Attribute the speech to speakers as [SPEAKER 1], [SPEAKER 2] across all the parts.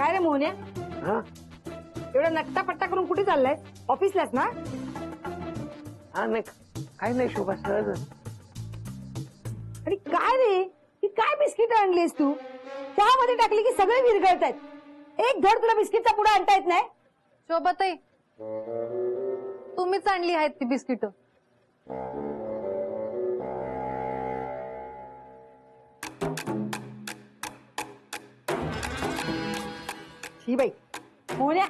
[SPEAKER 1] काय रे मोहन्या, एवढा नट्टा पट्टा करून कुठे चाललाय? ऑफिसलाच ना?
[SPEAKER 2] हा नाही, काय नाही शोभा, सहज.
[SPEAKER 1] आणि काय रे, ही काय बिस्किट आणलीस तू? चहामध्ये टाकली की सगळे विरघळतायत. एक धड तुला बिस्किटचा पुडा आणता येत नाही?
[SPEAKER 3] शोभाताई, तुम्हीच आणली आहेत ती बिस्किट.
[SPEAKER 1] ही बाई मोहन्या,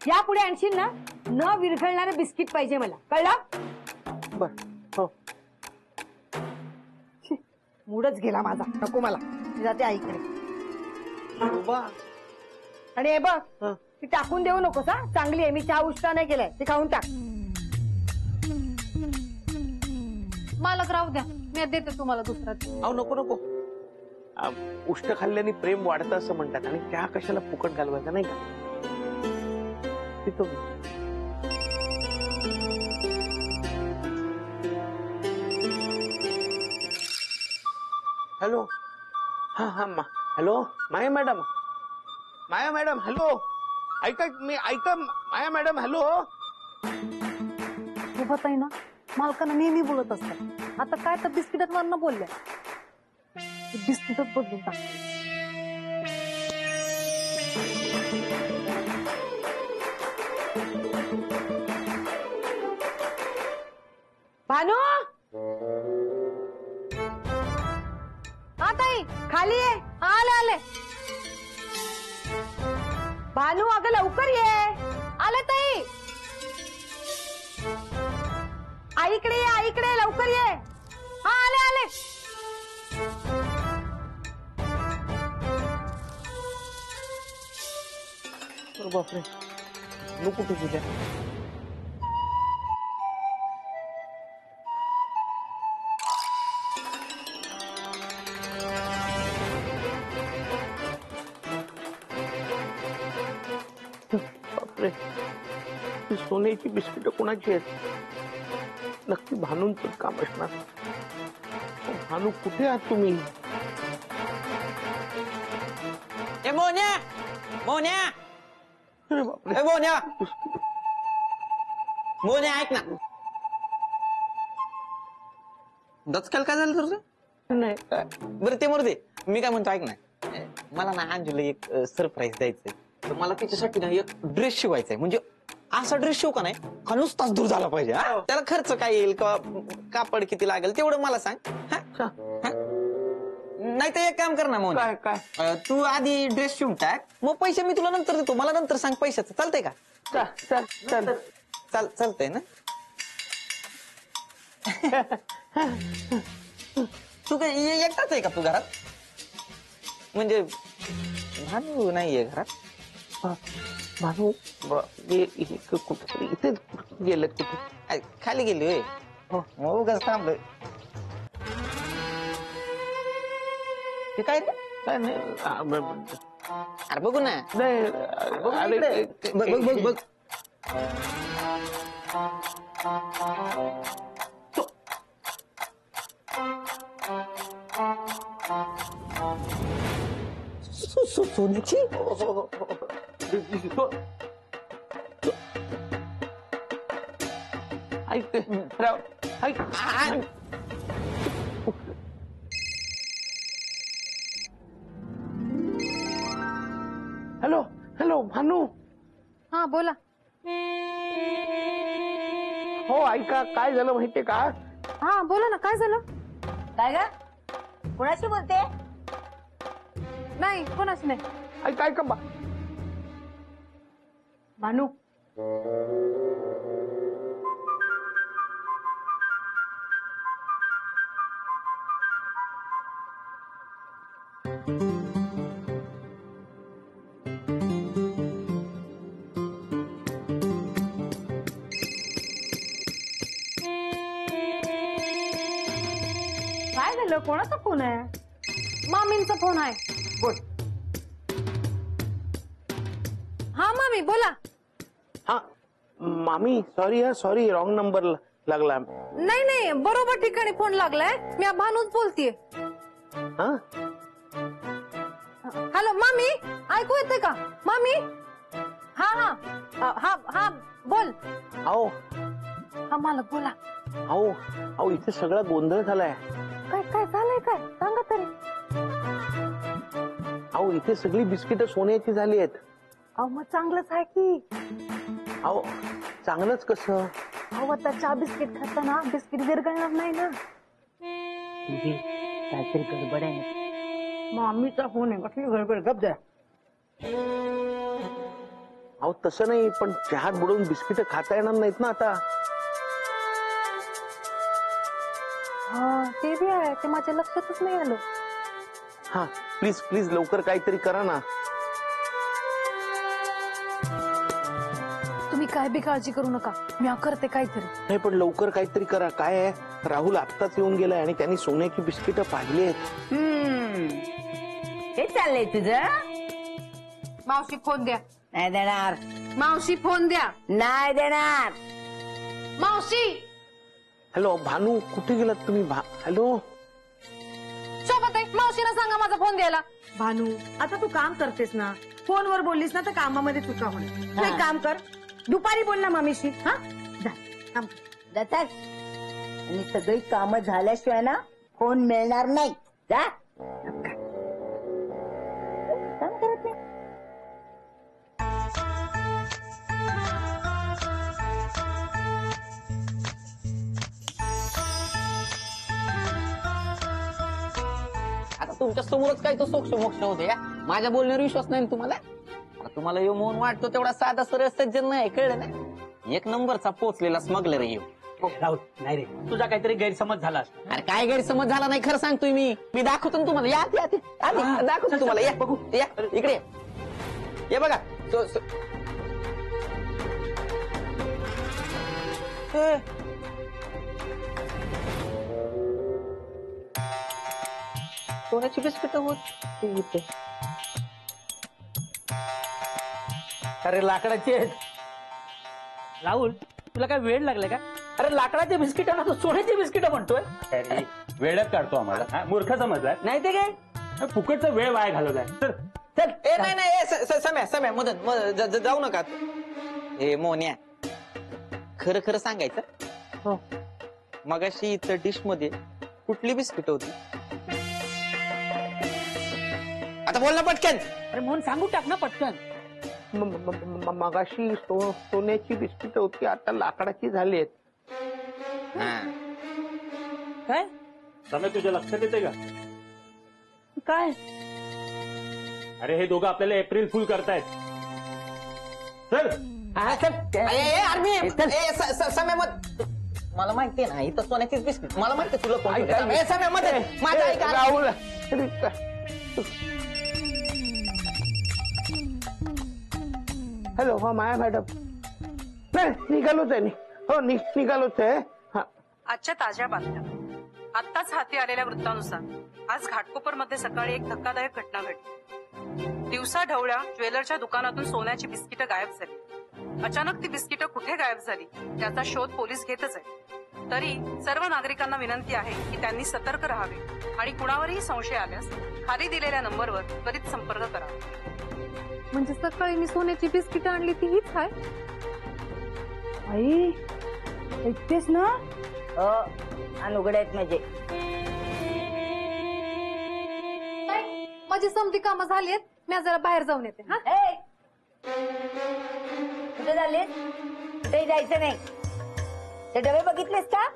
[SPEAKER 1] या पुढे आणशील ना, न विरघळणारे बिस्किट पाहिजे मला, कळलं?
[SPEAKER 2] बर, हो.
[SPEAKER 1] मूडच गेला माझा, नको मला. मी जाते आईकडे.
[SPEAKER 2] शोभा,
[SPEAKER 1] आणि हे बघ, ती टाकून देऊ नकोस हा. चांगली आहे, मी चहा उष्टा नाही केलाय, ते खाऊन टाक.
[SPEAKER 3] मालक राहू द्या, मी देते तुम्हाला दुसरा.
[SPEAKER 2] अहो नको नको, उष्ट खाल्ल्याने प्रेम वाढतं असं म्हणतात, आणि चहा कशाला फुकट घालवायचा, नाही का? पितो मी. हॅलो, हा हा, हॅलो माया मॅडम, माया मॅडम, हॅलो, ऐका मी, ऐका माया मॅडम, हॅलो.
[SPEAKER 3] शोभाताई ना मालकांना नेहमी बोलत असतात, आता काय तर बिस्किटात वरनं बोलल्या, बिस्किटच बदलून टाकते.
[SPEAKER 1] भानू,
[SPEAKER 3] हा ताई,
[SPEAKER 1] खाली ये.
[SPEAKER 3] आले आले.
[SPEAKER 1] भानू, अगं लवकर ये.
[SPEAKER 3] आले ताई.
[SPEAKER 1] आईकडे ये, आईकडे लवकर ये.
[SPEAKER 3] हा आले आले.
[SPEAKER 2] बापरे, नको कुठे तुझ्या. बापरे, ती सोन्याची बिस्किट कोणाची आहेत? नक्की भानूंचं काम असणार. भानू, कुठे आहात तुम्ही?
[SPEAKER 4] मोन्या, मोन्या,
[SPEAKER 2] अरे बापरे,
[SPEAKER 4] मोन्या, मोन्या, ऐक ना. दचकाल काय झालं तुझं?
[SPEAKER 2] नाही काय?
[SPEAKER 4] बरं ते मरू दे, मी काय म्हणतो ऐक ना, मला ना अंजूला एक सरप्राईज द्यायचंय. तर मला तिच्यासाठी ना एक ड्रेस शिवायचा आहे. म्हणजे असा ड्रेस शिव का नाही का नुसताच दूर झाला पाहिजे. त्याला खर्च काय येईल किंवा कापड किती लागेल तेवढं मला सांग. नाही तर एक काम कर ना मोहन,
[SPEAKER 2] काय काय?
[SPEAKER 4] तू आधी ड्रेस शिवून टाक, मग पैसे मी तुला नंतर देतो. मला नंतर सांग पैशाचं, चालतंय का?
[SPEAKER 2] चल चल चल,
[SPEAKER 4] चालतंय ना. तू काय एकटाच आहे का तू घरात? म्हणजे भानू नाहीये घरात?
[SPEAKER 2] भानू कुठे इथे गेलेत, कुठे
[SPEAKER 4] खाली गेली होय? हो, उगाच थांबलोय. ते काय रे?
[SPEAKER 2] काय नाही.
[SPEAKER 4] अरे बघू ना,
[SPEAKER 2] नाही,
[SPEAKER 4] बघ बघ. सोन्याची
[SPEAKER 2] ऐक, ऐक. Hello hello, Bhanu.
[SPEAKER 3] हा बोला.
[SPEAKER 2] हो ऐका, काय झालं माहितीये का?
[SPEAKER 3] हा बोला ना, काय झालं?
[SPEAKER 1] काय ग, कोणाशी बोलते?
[SPEAKER 3] नाही, कोणाच नाही.
[SPEAKER 2] ऐका ऐका
[SPEAKER 1] भानू, काय झालं? कोणाचा फोन आहे?
[SPEAKER 3] मामींचा फोन आहे.
[SPEAKER 1] बोल.
[SPEAKER 3] हा मामी बोला.
[SPEAKER 2] हा मामी, सॉरी हा, सॉरी, रॉंग नंबर लागला.
[SPEAKER 3] नाही नाही, बरोबर ठिकाणी फोन लागलाय. मी भानूच बोलतीये.
[SPEAKER 2] हा,
[SPEAKER 3] हॅलो मामी. ऐकू येते का मामी? हा हा हा हा बोल.
[SPEAKER 2] अहो
[SPEAKER 3] हा मालक बोला.
[SPEAKER 2] अहो अहो इथे सगळा गोंधळ झालाय.
[SPEAKER 3] काय काय झालंय काय सांगा तरी.
[SPEAKER 2] अहो इथे सगळी बिस्किट सोन्याची झाली आहेत.
[SPEAKER 3] अहो मग चांगलंच आहे की.
[SPEAKER 2] अहो चांगलंच कसं?
[SPEAKER 3] अहो आता चहा बिस्किट खाताना बिस्किट विरघळणार नाही ना.
[SPEAKER 1] काहीतरी गडबड आहे. मामीचा फोन आहे, कसली गडबड? गप द्या.
[SPEAKER 2] अहो तसं नाही, पण चहात बुडवून बिस्किट खाता येणार नाहीत ना आता.
[SPEAKER 3] हा ते बी आहे, ते माझ्या लक्षातच नाही आलं.
[SPEAKER 2] हा प्लीज प्लीज लवकर काहीतरी करा ना.
[SPEAKER 3] तुम्ही काय बी काळजी करू नका, मी करते काहीतरी.
[SPEAKER 2] नाही पण लवकर काहीतरी करा. काय आहे, राहुल आत्ताच येऊन गेलाय आणि त्यांनी सोन्याची बिस्किट पाहिली आहेत.
[SPEAKER 1] हे चाललंय तुझं?
[SPEAKER 3] मावशी फोन द्या.
[SPEAKER 1] नाही देणार.
[SPEAKER 3] मावशी फोन द्या.
[SPEAKER 1] नाही देणार.
[SPEAKER 3] मावशी.
[SPEAKER 2] हॅलो भानू, कुठे गेलात तुम्ही? हॅलो
[SPEAKER 3] सोबत आहे, मावशीला सांगा माझा फोन द्यायला.
[SPEAKER 1] भानू, आता तू काम करतेस ना, फोनवर बोललीस ना तर कामामध्ये चुका होणार. तू एक काम कर, दुपारी बोल ना मामीशी. हा जा काम कर.
[SPEAKER 5] जातात आणि सगळी कामं झाल्याशिवाय ना फोन मिळणार नाही. जा काम करत नाही.
[SPEAKER 4] आता तुमच्या समोरच काय तो सोक्ष मोक्ष होते का? माझ्या बोलण्यावर विश्वास नाही ना तुम्हाला? आता तुम्हाला येऊ म्हणून वाटतो तेवढा साधा सरळ सज्जन नाही, कळलं ना? एक नंबरचा पोचलेला स्मगलर येऊ.
[SPEAKER 6] राहुल नाही रे, तुझा काहीतरी गैरसमज झाला.
[SPEAKER 4] अरे काय गैरसमज झाला नाही, खरं सांगतोय मी. मी दाखवतो ना तुम्हाला. या दाखवतो तुम्हाला. या बघू, या इकडे ये बघा. हे. सोन्याची बिस्किट होत.
[SPEAKER 6] अरे लाकडाचे आहेत. राहुल तुला काय वेळ लागलाय का? अरे लाकडाचे बिस्किट ना, तू सोन्याचे बिस्किट म्हणतोय.
[SPEAKER 7] अरे वेळात काढतो आम्हाला. हा, मूर्ख समजलाय.
[SPEAKER 6] नाही ते काय
[SPEAKER 7] फुकटचा वेळ वाया घालवलाय. तर
[SPEAKER 6] चल.
[SPEAKER 4] ए नाही सम्या मदन जाऊ नका. ए मोन्या, खरं खरं सांगायचं, मगाशी इथं डिश मध्ये कुठली बिस्किट होती? आता बोल ना पटकन.
[SPEAKER 6] अरे म्हणून सांगू टाक ना पटकन.
[SPEAKER 2] मगाशी सोन्याची बिस्किट होती, आता लाकडाची झाली आहेत.
[SPEAKER 6] काय
[SPEAKER 7] समय तुझ्या लक्षात येते का?
[SPEAKER 6] काय
[SPEAKER 7] अरे हे दोघं आपल्याला एप्रिल फुल करतायत. चल
[SPEAKER 6] हा चल.
[SPEAKER 4] सम्या मत मला माहितीये ना, इथं सोन्याचीच बिस्किट. मला माहिती तुला कोण सम्या मध्ये माझा ऐक.
[SPEAKER 2] राहुल हॅलो. हा माया मॅडम. नाही निघालोच आहे. हो निघालोच आहे. हा
[SPEAKER 8] आजच्या ताज्या बातम्या. आत्ताच हाती आलेल्या वृत्तानुसार आज घाटकोपर मध्ये सकाळी एक धक्कादायक घटना घडली. दिवसा ढवळ्या ज्वेलरच्या दुकानातून सोन्याची बिस्किटं गायब झाली. अचानक ती बिस्किटं कुठे गायब झाली त्याचा शोध पोलीस घेतच आहे. तरी सर्व नागरिकांना विनंती आहे की त्यांनी सतर्क राहावे आणि कुणावरही संशय आल्यास खाली दिलेल्या नंबरवर त्वरित संपर्क करावा.
[SPEAKER 3] म्हणजे सकाळी मी सोन्याची बिस्किट आणली ती हीच आहे?
[SPEAKER 1] आई ऐकतेस ना?
[SPEAKER 5] आणि उघड आहेत म्हणजे.
[SPEAKER 3] माझी समधी कामं झालीत, मी जरा बाहेर जाऊन येते. हा
[SPEAKER 5] ए, कुठे झाले? कुठे जायचं नाही. ते डबे बघितलेस का?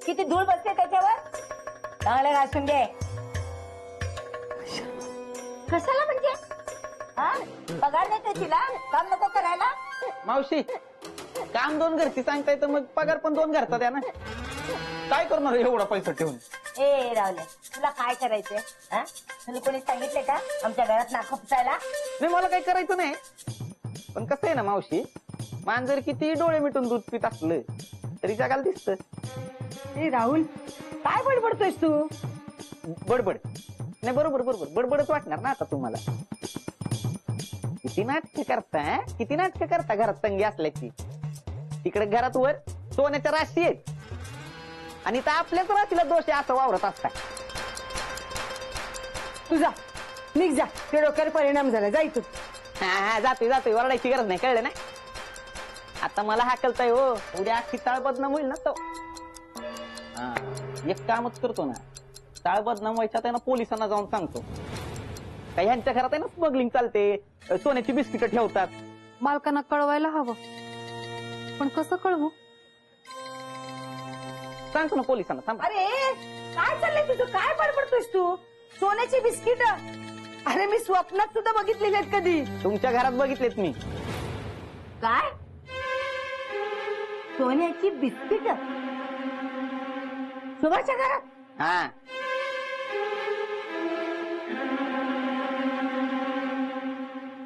[SPEAKER 5] किती धूळ बसते त्याच्यावर. चांगले घासून घे. कशाला म्हणजे? हा पगार नाही तिला, काम नको करायला.
[SPEAKER 4] मावशी, काम दोन घरची सांगताय तर मग पगार पण दोन घरचा द्या ना. काय करणार एवढा पैसा ठेवून?
[SPEAKER 5] ए रावले, तुला काय करायचंय? हा तुला कोणी सांगितलंय का आमच्या घरात नाक खुपसायला?
[SPEAKER 4] नाही मला काही करायचं नाही, पण कसं आहे ना मावशी, मांजर किती डोळे मिटून दूध पित असलं तरी जगाला दिसत.
[SPEAKER 1] ए राहुल, काय बडबडतोयस तू?
[SPEAKER 4] बडबड नाही, बरोबर बडबडच वाटणार ना आता तुम्हाला. किती नाटक करता घरात तंगी असल्याची. तिकडे घरात वर सोन्याच्या राशी आहेत आणि तर आपल्याच राशीला दोष आहे असं वावरत असतात.
[SPEAKER 1] तुझा निघ जा, ते डोक्यावर परिणाम झाला. जा इथून.
[SPEAKER 4] जातोय वरडायची गरज नाही, कळलं ना? आता मला हाकलताय हो, उद्या अख्खी ताळ बदनाम होईल ना तो. हा, एक कामच करतो ना, ताळ बदनाम व्हायच्या त्यांना पोलिसांना जाऊन सांगतो का ह्यांच्या घरात आहे ना स्मगलिंग चालते, सोन्याची बिस्किट ठेवतात.
[SPEAKER 3] मालकांना कळवायला हवं, पण कसं कळवू?
[SPEAKER 4] सांगतो ना पोलिसांना, थांब.
[SPEAKER 1] अरे काय चाललंय तुझं? काय बडबडतोयस तू? सोन्याची बिस्किट? अरे मी स्वप्नात सुद्धा बघितलेली आहेत कधी.
[SPEAKER 4] तुमच्या घरात बघितलेत मी.
[SPEAKER 5] काय सोन्याची बिस्किट सुभाषच्या घरात?
[SPEAKER 4] हा,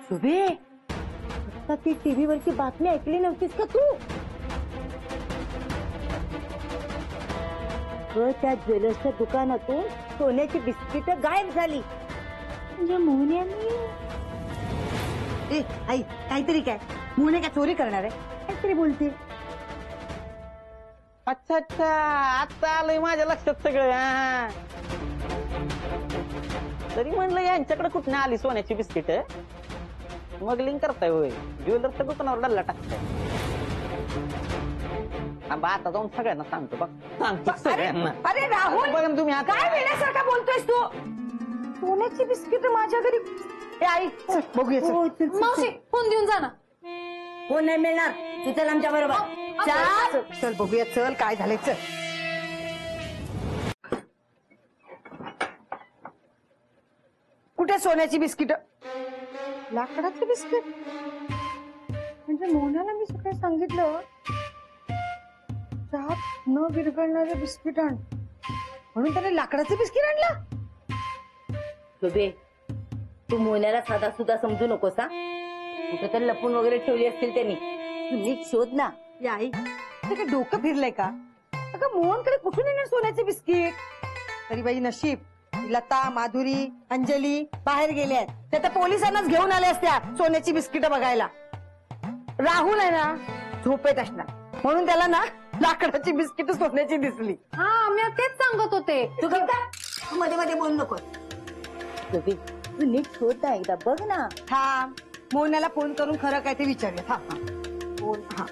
[SPEAKER 5] शुभे, आता ती टीव्ही वरची बातमी ऐकली नव्हतीस का तू? त्या ज्वेलर्सच्या दुकानातून सोन्याची बिस्किट गायब झाली. म्हणजे मोहन्यानी
[SPEAKER 1] ए आई, काहीतरी काय मुने काय चोरी करणार आहे? काहीतरी बोलते.
[SPEAKER 4] अच्छा अच्छा, आता आलंय माझ्या लक्षात सगळं. हा. तरी म्हणलं यांच्याकडे कुठं आली सोन्याची बिस्किट? स्मगलिंग करताय होय, ज्वेलर्सच्या दुकानावर डल्ला टाकताय. आता जाऊन सगळ्यांना सांगतो, बघ सांगतो सगळ्यांना.
[SPEAKER 1] अरे राहुल,
[SPEAKER 4] बघा ना तुम्ही आता.
[SPEAKER 1] काय वेड्यासारखा बोलतोयस तू? सोन्याची बिस्किट माझ्या घरी? ए आई, चल, बघूया चल.
[SPEAKER 3] मावशी फोन देऊन जा ना.
[SPEAKER 5] कोण नाही मिळणार, तू चल आमच्या बरोबर.
[SPEAKER 1] चल चल बघूया, चल काय झालंय, चल. कुठे सोन्याची बिस्किट? लाकडाची बिस्किट? म्हणजे मोहनाला मी सकाळी सांगितलं चहात न विरघळणारे बिस्किट आण, म्हणून त्याने लाकडाचे बिस्किट आणलं.
[SPEAKER 5] शुभे, तू मोहन्याला साधा सुद्धा समजू नकोस हा. कुठं तर लपून वगैरे ठेवली असतील त्यांनी, तू नीट शोध ना.
[SPEAKER 1] या आई, ते काय डोकं फिरलंय का? अगं मोहनकडे कुठून येणार सोन्याचे बिस्किट? तरी बाई नशीब लता, माधुरी, अंजली बाहेर गेल्या आहेत. त्या तर पोलिसांनाच घेऊन आल्या असत्या सोन्याची बिस्किट बघायला. राहुल आहे ना झोपेत असणार, म्हणून त्याला ना लाकडाची बिस्किट सोन्याची दिसली.
[SPEAKER 3] हा, मी तेच सांगत होते.
[SPEAKER 5] तू गप्प का? तू मध्ये मध्ये बोलू नकोस. शुभे, तू नीट शोध ना, एकदा बघ ना.
[SPEAKER 1] थांब, मोहनाला फोन करून खरं काय ते विचारूया. हा हा फोन. हा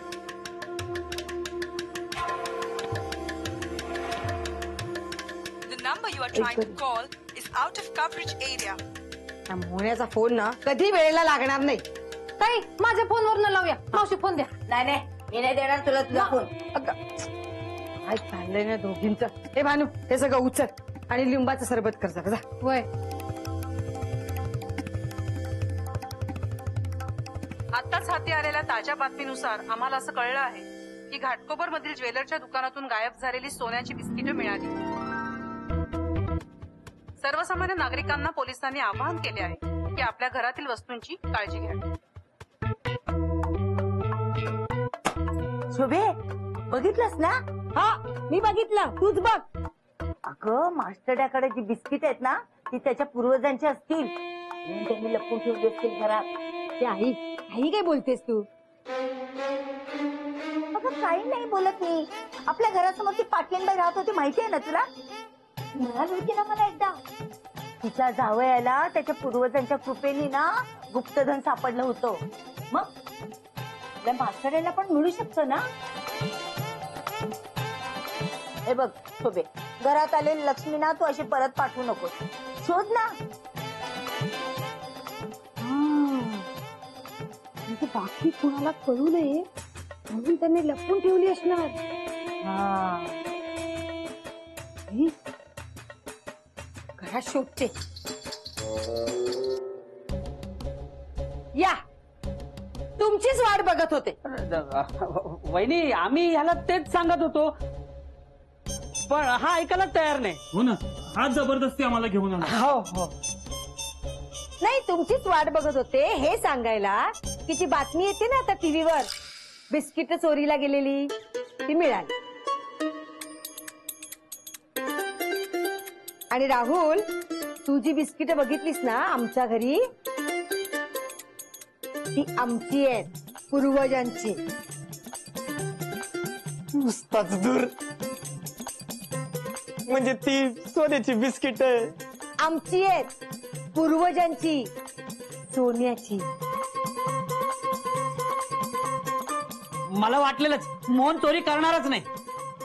[SPEAKER 8] The number you are trying to call is out of coverage area.
[SPEAKER 1] त्या मोहण्याचा फोन ना कधी वेळेला लागणार नाही.
[SPEAKER 3] ताई, माझ्या फोनवर न लावूया. मावशी फोन द्या.
[SPEAKER 5] नाही नाही, मी नाही देणार तुला तुझा फोन.
[SPEAKER 1] अगं, काय चाललंय ना दोघींचं. हे भानू, हे सगळं उचल आणि लिंबाचं सरबत कर जा.
[SPEAKER 3] होय,
[SPEAKER 8] आताच हाती आलेल्या ताज्या बातमीनुसार आम्हाला असं कळलं आहे की घाटकोपर मधील ज्वेलरच्या दुकानातून गायब झालेली सोन्याची बिस्किटं मिळाली. सर्वसामान्य नागरिकांना पोलिसांनी आवाहन केले आहे की आपल्या घरातील वस्तूंची काळजी घ्यावी.
[SPEAKER 5] शुभे, बघितलंस ना?
[SPEAKER 1] हा, मी बघितलं, तूच बघ.
[SPEAKER 5] अगं, मास्टरड्याकडे जी बिस्किट आहेत ना, ती त्याच्या पूर्वजांची असतील, म्हणून त्यांनी लपून ठेवली असतील घरात.
[SPEAKER 1] ते आई, आई काय बोलतेस तू?
[SPEAKER 5] अगं, काही नाही बोलत मी. आपल्या घरासमोर ती पाटलींबाई राहत होती, माहिती आहे ना तुला? म्हणाली होती ना मला एकदा, तिच्या जावयाला त्याच्या पूर्वजांच्या कृपेने ना गुप्तधन सापडलं होतं. मग आपल्या मास्टरड्याला पण मिळू शकतं ना. हे बघ शोभे, घरात आलेली लक्ष्मी ना तू अशी परत पाठवू नकोस. शोध ना.
[SPEAKER 1] म्हणजे बाकी कुणाला कळू नये म्हणून त्यांनी लपून ठेवली असणार.
[SPEAKER 5] हा,
[SPEAKER 1] घरात शोधते. या, तुमचीच वाट बघत होते.
[SPEAKER 6] वहिनी, आम्ही ह्याला तेच सांगत होतो, पण हा ऐकायला तयार नाही.
[SPEAKER 7] हो ना, हाच जबरदस्ती आम्हाला घेऊन आला.
[SPEAKER 1] हो हो, नाही तुमचीच वाट बघत होते हे सांगायला की जी बातमी येते ना आता टीव्हीवर, बिस्किट चोरीला गेलेली, ती मिळाली. आणि राहुल, तू जी बिस्किट बघितलीस ना आमच्या घरी, ती आमची आहेत, पूर्वजांची.
[SPEAKER 4] नुसताच दूर, म्हणजे ती सोन्याची बिस्किट
[SPEAKER 1] आमची आहेत, पूर्वजांची, सोन्याची.
[SPEAKER 6] मला वाटलेलंच मोहन चोरी करणारच नाही.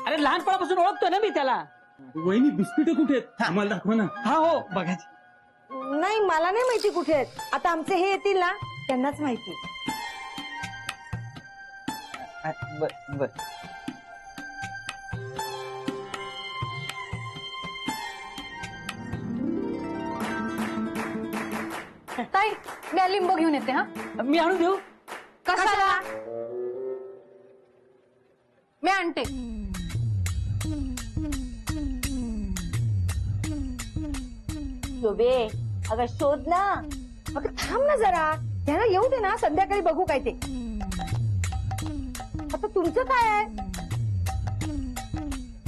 [SPEAKER 6] अरे लहानपणापासून ओळखतो ना मी त्याला.
[SPEAKER 7] वहिनी बिस्किट कुठे आहेत आम्हाला दाखवा ना.
[SPEAKER 6] हा हो बघायची.
[SPEAKER 1] नाही मला नाही माहिती कुठे आहेत. आता आमचे हे येतील ना त्यांनाच माहिती.
[SPEAKER 4] बर
[SPEAKER 3] ताई मी लिंबू घेऊन येते. हा
[SPEAKER 6] मी आणून देऊ.
[SPEAKER 3] कशाला? मी आणते.
[SPEAKER 5] शोभे अगं शोध ना.
[SPEAKER 1] अगं थांब ना जरा. त्यांना येऊ दे ना संध्याकाळी बघू काय ते. आता तुमचं काय आहे.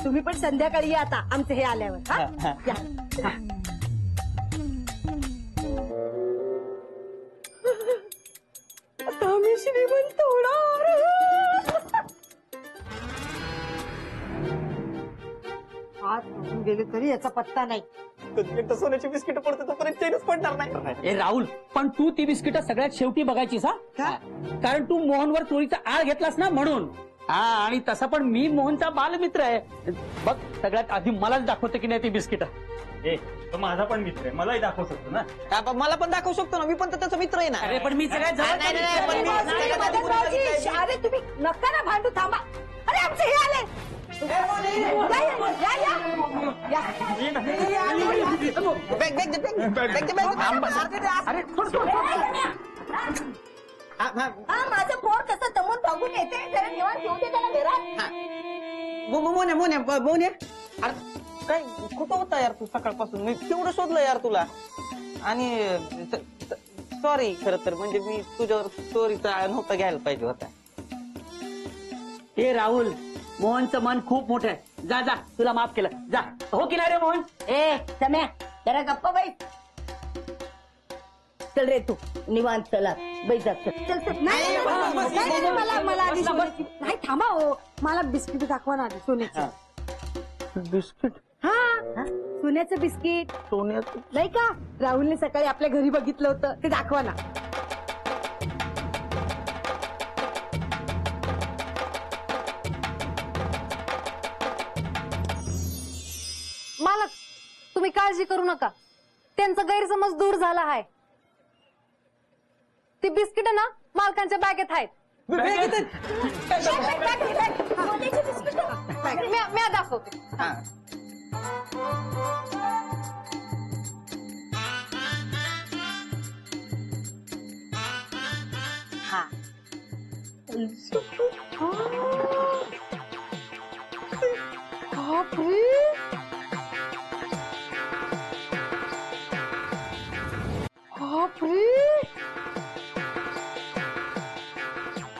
[SPEAKER 1] तुम्ही पण संध्याकाळी या आता आमचं हे आल्यावर. हा? या. आता आम्ही श्रीमंत होणार. आज होऊन गेले तरी याचा पत्ता नाही.
[SPEAKER 4] एकदा सोन्याची बिस्किट पडते तोपर्यंत चैनच पडणार नाही.
[SPEAKER 6] ए राहुल पण तू ती बिस्किट सगळ्यात शेवटी बघायचीस. हा कारण तू मोहनवर चोरीचा आळ घेतलास ना म्हणून. हा आणि तसा पण मी मोहनचा बालमित्र आहे. बघ सगळ्यात आधी मलाच दाखवते की नाही ती बिस्किट.
[SPEAKER 7] ए तो माझा पण मित्र आहे, मलाही दाखवू शकतो ना.
[SPEAKER 4] मला पण दाखवू शकतो ना. मी पण तर त्याचा मित्र आहे ना.
[SPEAKER 6] अरे पण मी सगळ्यात
[SPEAKER 4] नाही, नाही, नाही, पण मी-
[SPEAKER 1] अरे, मदन भाऊजी, अरे तुम्ही नका ना भांडू. थांबा. अरे आमचे हे आले. या, या, या, या.
[SPEAKER 6] अरे सोड, सोड, सोड.
[SPEAKER 5] हा माझं पोर कसं दमून भागून येते. जरा निवांत ठेवू दे त्याला घरात.
[SPEAKER 4] मोन्या अरे काय कुठं होता यार तू सकाळपासून. मी केवढं शोधलं यार तुला. आणि सॉरी खरं तर म्हणजे मी तुझ्यावर चोरीचा आळ नव्हता घ्यायला पाहिजे होता.
[SPEAKER 6] ए राहुल मोहनचं मन खूप मोठं आहे. जा जा तुला माफ केलं. जा. हो की नाही रे मोहन.
[SPEAKER 5] ए सम्या जरा गप्पा बाई. चल रे तू निवांत चला बैठा. चल चल.
[SPEAKER 1] नाही, नाही, मला आधी सोन्याची. नाही थांबा हो. मला बिस्किट दाखवा ना आधी सोन्याची.
[SPEAKER 6] बिस्किट
[SPEAKER 1] हा सोन्याचं बिस्किट.
[SPEAKER 4] सोन्याचं
[SPEAKER 1] नाही का राहुलने सकाळी आपल्या घरी बघितलं होतं ते दाखवा ना.
[SPEAKER 3] मालक तुम्ही काळजी करू नका. त्यांचा गैरसमज दूर झाला आहे. ती बिस्किट ना मालकांच्या बॅगेत आहेत. मी दाखवते.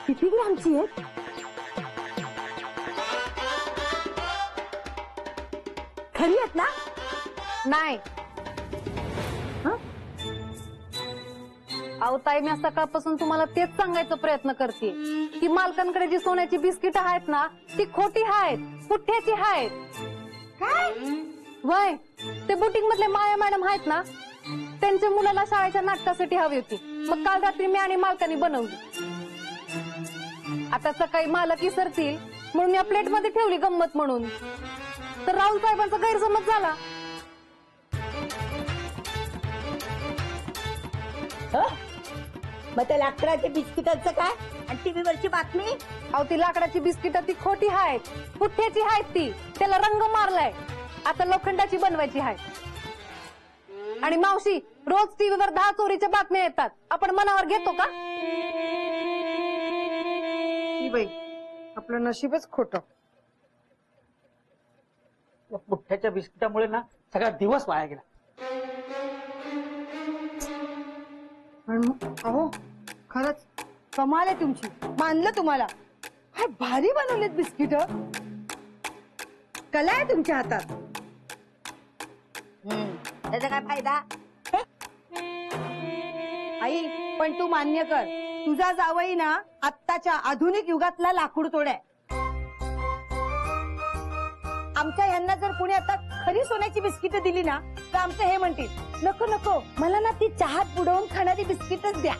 [SPEAKER 1] किती ग्रामची आहे. खरी आहेत ना.
[SPEAKER 3] नाही अहो ताई मी सकाळपासून तुम्हाला तेच सांगायचा प्रयत्न करते की मालकांकडे जी सोन्याची बिस्किट आहेत ना ती खोटी आहेत. पुठ्ठ्याची आहेत.
[SPEAKER 1] काय
[SPEAKER 3] वय ते बुटीक मधले माया मॅडम आहेत ना त्यांच्या मुलाला शाळेच्या नाटकासाठी हवी होती. मग काल रात्री मी आणि मालकाने बनवली. आता सकाळी मालक विसरतील म्हणून या प्लेट मध्ये ठेवली गंमत म्हणून. तर राहुल साहेबांचा गैरसमज झाला.
[SPEAKER 5] मग त्या लाकडाच्या बिस्किटाचं काय आणि टीव्हीवरची बातमी.
[SPEAKER 3] अहो ती लाकडाची बिस्किट ती खोटी आहेत. पुठ्ठ्याची आहेत. ती त्याला रंग मारलाय. आता लोखंडाची बनवायची आहे. आणि मावशी रोज टीव्हीवर 10 चोरीच्या बातम्या येतात. आपण मनावर घेतो का.
[SPEAKER 1] ही बाई आपलं नशीबच खोटं.
[SPEAKER 6] या पुठ्ठ्याच्या बिस्किटामुळे ना सगळा दिवस वाया गेला.
[SPEAKER 1] अहो खरंच कमाल आहे तुमची. मानलं तुम्हाला. काय भारी बनवलेत बिस्किट. कला आहे तुमच्या हातात.
[SPEAKER 5] त्याचा काय फायदा.
[SPEAKER 1] आई पण तू मान्य कर तुझा जावई ना आत्ताच्या आधुनिक युगातला लाकूड तोड्या. आमच्या ह्यांना जर कुणी आता खरी सोन्याची बिस्किट दिली ना तर आमचं हे म्हणतील नको नको मला ना ती चहात बुडवून खाणारी बिस्किटच द्या.